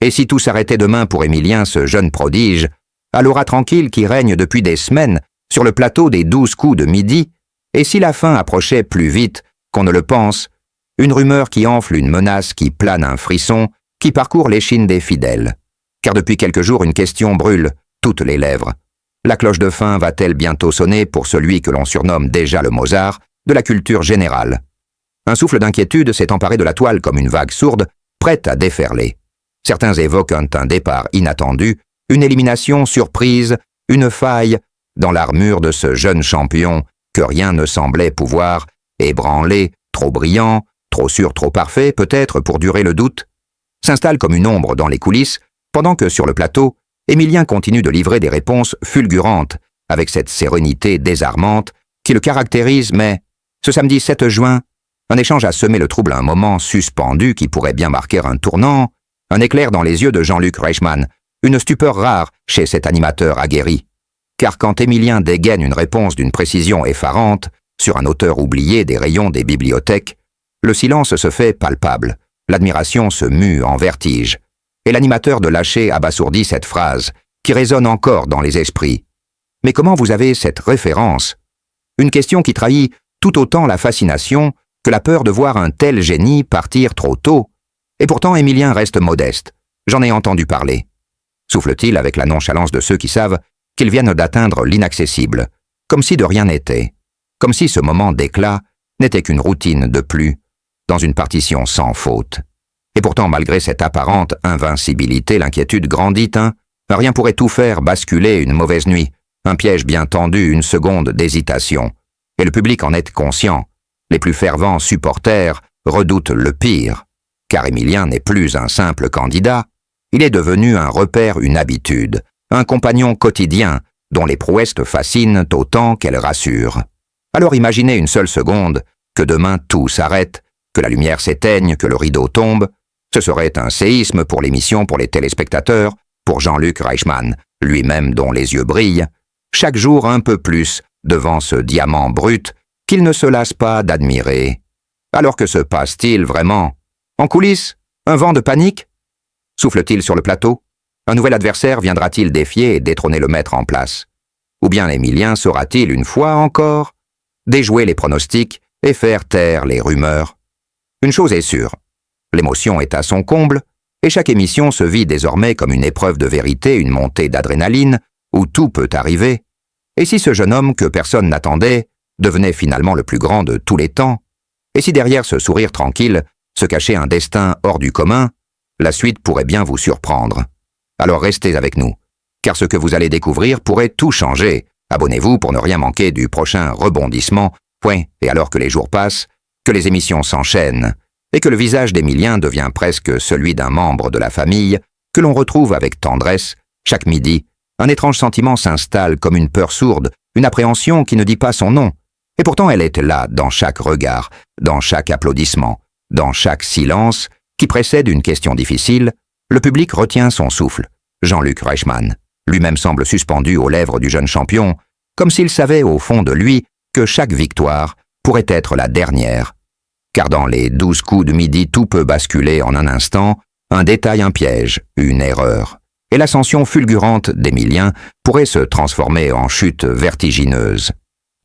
Et si tout s'arrêtait demain pour Émilien, ce jeune prodige, à l'aura tranquille qui règne depuis des semaines sur le plateau des 12 coups de midi, et si la fin approchait plus vite qu'on ne le pense, une rumeur qui enfle, une menace qui plane, un frisson qui parcourt l'échine des fidèles. Car depuis quelques jours, une question brûle toutes les lèvres. La cloche de fin va-t-elle bientôt sonner pour celui que l'on surnomme déjà le Mozart de la culture générale? Un souffle d'inquiétude s'est emparé de la toile comme une vague sourde, prête à déferler. Certains évoquent un départ inattendu, une élimination surprise, une faille dans l'armure de ce jeune champion que rien ne semblait pouvoir ébranler, trop brillant, trop sûr, trop parfait, peut-être pour durer le doute. S'installe comme une ombre dans les coulisses, pendant que sur le plateau, Émilien continue de livrer des réponses fulgurantes, avec cette sérénité désarmante qui le caractérise, mais, ce samedi 7 juin, un échange a semé le trouble, un moment suspendu qui pourrait bien marquer un tournant, un éclair dans les yeux de Jean-Luc Reichmann, une stupeur rare chez cet animateur aguerri. Car quand Émilien dégaine une réponse d'une précision effarante sur un auteur oublié des rayons des bibliothèques, le silence se fait palpable, l'admiration se mue en vertige, et l'animateur de lâcher abasourdi cette phrase, qui résonne encore dans les esprits. « Mais comment vous avez cette référence ?» Une question qui trahit tout autant la fascination que la peur de voir un tel génie partir trop tôt. Et pourtant Émilien reste modeste. « J'en ai entendu parler », souffle-t-il avec la nonchalance de ceux qui savent qu'ils viennent d'atteindre l'inaccessible, comme si de rien n'était, comme si ce moment d'éclat n'était qu'une routine de plus, dans une partition sans faute. Et pourtant, malgré cette apparente invincibilité, l'inquiétude grandit, rien pourrait tout faire basculer une mauvaise nuit, un piège bien tendu, une seconde d'hésitation. Et le public en est conscient. Les plus fervents supporters redoutent le pire, car Émilien n'est plus un simple candidat, il est devenu un repère, une habitude, un compagnon quotidien dont les prouesses fascinent autant qu'elles rassurent. Alors imaginez une seule seconde que demain tout s'arrête, que la lumière s'éteigne, que le rideau tombe. Ce serait un séisme pour l'émission, pour les téléspectateurs, pour Jean-Luc Reichmann, lui-même dont les yeux brillent, chaque jour un peu plus devant ce diamant brut qu'il ne se lasse pas d'admirer. Alors que se passe-t-il vraiment? En coulisses? Un vent de panique? Souffle-t-il sur le plateau? Un nouvel adversaire viendra-t-il défier et détrôner le maître en place? Ou bien Émilien saura-t-il une fois encore déjouer les pronostics et faire taire les rumeurs? Une chose est sûre, l'émotion est à son comble, et chaque émission se vit désormais comme une épreuve de vérité, une montée d'adrénaline, où tout peut arriver. Et si ce jeune homme que personne n'attendait devenait finalement le plus grand de tous les temps? Et si derrière ce sourire tranquille se cachait un destin hors du commun? La suite pourrait bien vous surprendre. Alors restez avec nous, car ce que vous allez découvrir pourrait tout changer. Abonnez-vous pour ne rien manquer du prochain rebondissement. Et alors que les jours passent, que les émissions s'enchaînent, et que le visage d'Émilien devient presque celui d'un membre de la famille, que l'on retrouve avec tendresse, chaque midi, un étrange sentiment s'installe comme une peur sourde, une appréhension qui ne dit pas son nom. Et pourtant elle est là, dans chaque regard, dans chaque applaudissement, dans chaque silence qui précède une question difficile. Le public retient son souffle. Jean-Luc Reichmann lui-même semble suspendu aux lèvres du jeune champion, comme s'il savait au fond de lui que chaque victoire pourrait être la dernière. Car dans les 12 coups de midi, tout peut basculer en un instant, un détail, un piège, une erreur. Et l'ascension fulgurante d'Émilien pourrait se transformer en chute vertigineuse.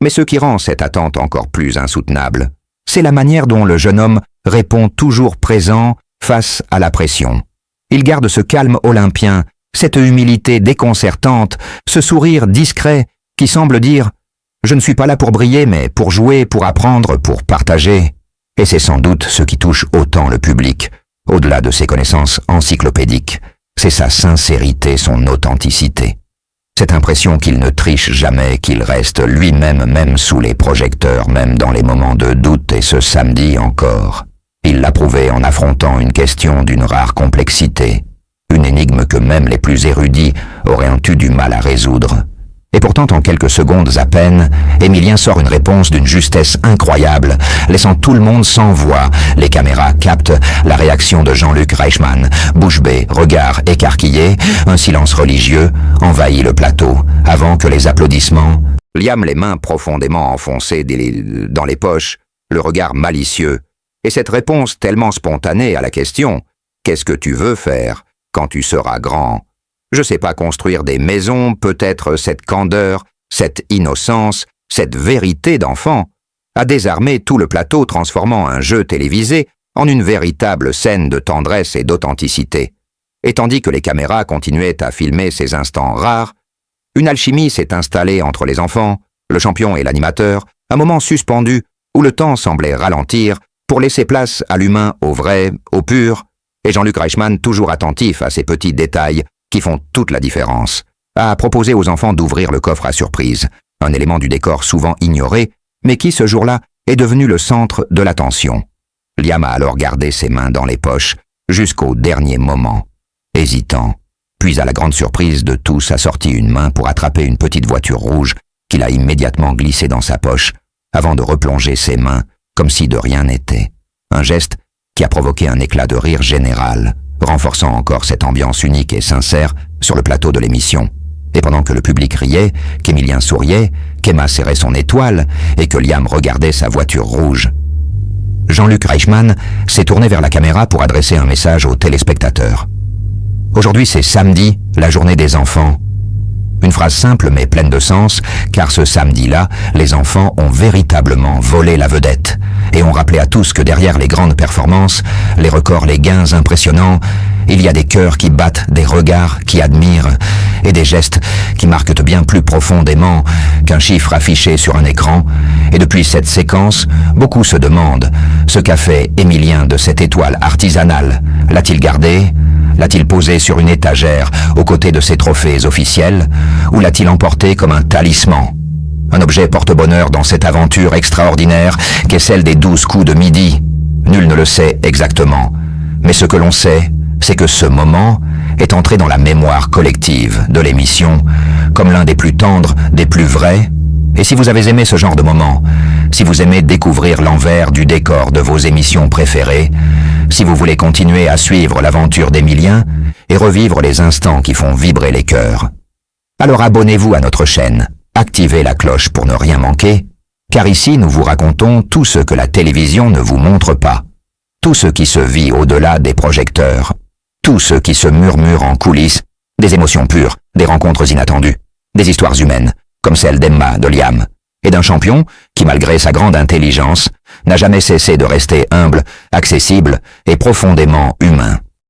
Mais ce qui rend cette attente encore plus insoutenable, c'est la manière dont le jeune homme répond toujours présent face à la pression. Il garde ce calme olympien, cette humilité déconcertante, ce sourire discret qui semble dire « Je ne suis pas là pour briller, mais pour jouer, pour apprendre, pour partager ». Et c'est sans doute ce qui touche autant le public, au-delà de ses connaissances encyclopédiques. C'est sa sincérité, son authenticité. Cette impression qu'il ne triche jamais, qu'il reste lui-même, même sous les projecteurs, même dans les moments de doute, et ce samedi encore. Il l'a prouvé en affrontant une question d'une rare complexité, une énigme que même les plus érudits auraient eu du mal à résoudre. Et pourtant, en quelques secondes à peine, Émilien sort une réponse d'une justesse incroyable, laissant tout le monde sans voix. Les caméras captent la réaction de Jean-Luc Reichmann. Bouche bée, regard écarquillé, un silence religieux envahit le plateau, avant que les applaudissements... Liam, les mains profondément enfoncées dans les poches, le regard malicieux, et cette réponse tellement spontanée à la question « Qu'est-ce que tu veux faire ?» quand tu seras grand. Je sais pas construire des maisons, peut-être cette candeur, cette innocence, cette vérité d'enfant a désarmé tout le plateau, transformant un jeu télévisé en une véritable scène de tendresse et d'authenticité. Et tandis que les caméras continuaient à filmer ces instants rares, une alchimie s'est installée entre les enfants, le champion et l'animateur, un moment suspendu où le temps semblait ralentir pour laisser place à l'humain, au vrai, au pur, et Jean-Luc Reichmann, toujours attentif à ces petits détails qui font toute la différence, a proposé aux enfants d'ouvrir le coffre à surprise, un élément du décor souvent ignoré, mais qui, ce jour-là, est devenu le centre de l'attention. Liam a alors gardé ses mains dans les poches jusqu'au dernier moment, hésitant, puis à la grande surprise de tous a sorti une main pour attraper une petite voiture rouge qu'il a immédiatement glissée dans sa poche avant de replonger ses mains comme si de rien n'était. Un geste qui a provoqué un éclat de rire général, renforçant encore cette ambiance unique et sincère sur le plateau de l'émission. Et pendant que le public riait, qu'Emilien souriait, qu'Emma serrait son étoile et que Liam regardait sa voiture rouge, Jean-Luc Reichmann s'est tourné vers la caméra pour adresser un message aux téléspectateurs. Aujourd'hui, c'est samedi, la journée des enfants. Une phrase simple mais pleine de sens, car ce samedi-là, les enfants ont véritablement volé la vedette et ont rappelé à tous que derrière les grandes performances, les records, les gains impressionnants, il y a des cœurs qui battent, des regards qui admirent et des gestes qui marquent bien plus profondément qu'un chiffre affiché sur un écran. Et depuis cette séquence, beaucoup se demandent ce qu'a fait Emilien de cette étoile artisanale. L'a-t-il gardée ? L'a-t-il posé sur une étagère aux côtés de ses trophées officiels, ou l'a-t-il emporté comme un talisman? Un objet porte-bonheur dans cette aventure extraordinaire qu'est celle des 12 coups de midi. Nul ne le sait exactement, mais ce que l'on sait, c'est que ce moment est entré dans la mémoire collective de l'émission comme l'un des plus tendres, des plus vrais. Et si vous avez aimé ce genre de moment, si vous aimez découvrir l'envers du décor de vos émissions préférées, si vous voulez continuer à suivre l'aventure d'Emilien et revivre les instants qui font vibrer les cœurs, alors abonnez-vous à notre chaîne, activez la cloche pour ne rien manquer, car ici nous vous racontons tout ce que la télévision ne vous montre pas, tout ce qui se vit au-delà des projecteurs, tout ce qui se murmure en coulisses, des émotions pures, des rencontres inattendues, des histoires humaines, comme celle d'Emma, de Liam, et d'un champion qui, malgré sa grande intelligence, n'a jamais cessé de rester humble, accessible et profondément humain.